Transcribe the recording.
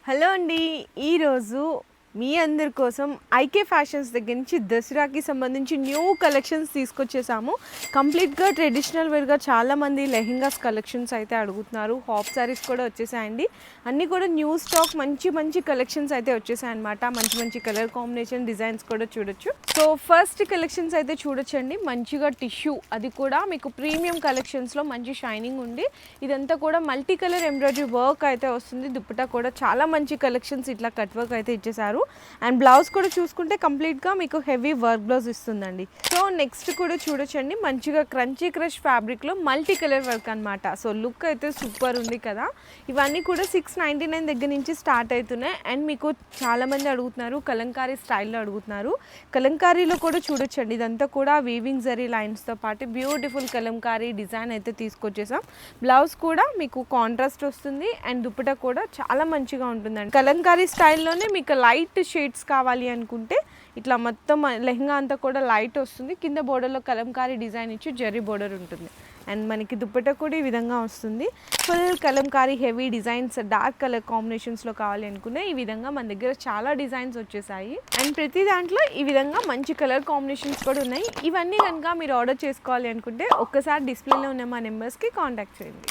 Hello అండి, ఈరోజు మీ అందరి కోసం ఐకే ఫ్యాషన్స్ దగ్గర నుంచి దసరాకి సంబంధించి న్యూ కలెక్షన్స్ తీసుకొచ్చేసాము. కంప్లీట్గా ట్రెడిషనల్ వేర్గా చాలామంది లెహెంగాస్ కలెక్షన్స్ అయితే అడుగుతున్నారు. హాఫ్ సారీస్ కూడా వచ్చేసాయండి. అన్నీ కూడా న్యూ స్టాక్ మంచి మంచి కలెక్షన్స్ అయితే వచ్చేసాయన్నమాట. మంచి మంచి కలర్ కాంబినేషన్ డిజైన్స్ కూడా చూడొచ్చు. సో ఫస్ట్ కలెక్షన్స్ అయితే చూడొచ్చండి. మంచిగా టిష్యూ, అది కూడా మీకు ప్రీమియం కలెక్షన్స్లో మంచి షైనింగ్ ఉంది. ఇదంతా కూడా మల్టీ కలర్ ఎంబ్రాయిడరీ వర్క్ అయితే వస్తుంది. దుప్పటా కూడా చాలా మంచి కలెక్షన్స్ ఇట్లా కట్ వర్క్ అయితే ఇచ్చేసారు. అండ్ బ్లౌజ్ కూడా చూసుకుంటే కంప్లీట్గా మీకు హెవీ వర్క్ బ్లౌజ్ ఇస్తుందండి. సో నెక్స్ట్ కూడా చూడొచ్చండి, మంచిగా క్రంచీ క్రష్ ఫ్యాబ్రిక్లో మల్టీ కలర్ వర్క్ అనమాట. సో లుక్ అయితే సూపర్ ఉంది కదా. ఇవన్నీ కూడా 699 దగ్గర నుంచి స్టార్ట్ అవుతున్నాయి. అండ్ మీకు చాలామంది అడుగుతున్నారు, కలంకారీ స్టైల్లో అడుగుతున్నారు. కలంకారీలో కూడా చూడొచ్చండి, ఇదంతా కూడా వీవింగ్ జరీ లైన్స్తో పాటు బ్యూటిఫుల్ కలంకారీ డిజైన్ అయితే తీసుకొచ్చేసాం. బ్లౌజ్ కూడా మీకు కాంట్రాస్ట్ వస్తుంది అండ్ దుప్పటా కూడా చాలా మంచిగా ఉంటుందండి. కలంకారీ స్టైల్లోనే మీకు లైట్ షేడ్స్ కావాలి అనుకుంటే ఇట్లా మొత్తం లెహంగా అంతా కూడా లైట్ వస్తుంది. కింద బోర్డర్లో కలంకారీ డిజైన్ ఇచ్చి జరీ బోర్డర్ ఉంటుంది. అండ్ మనకి దుప్పటా కూడా ఈ విధంగా వస్తుంది. Full Kalamkari heavy designs dark colour కాంబినేషన్స్లో కావాలి అనుకునే ఈ విధంగా మన దగ్గర చాలా డిజైన్స్ వచ్చేసాయి. అండ్ ప్రతి దాంట్లో ఈ విధంగా మంచి కలర్ కాంబినేషన్స్ కూడా ఉన్నాయి. ఇవన్నీ కనుక మీరు ఆర్డర్ చేసుకోవాలి అనుకుంటే ఒక్కసారి డిస్ప్లేలో ఉన్న మా నెంబర్స్కి కాంటాక్ట్ చేయండి.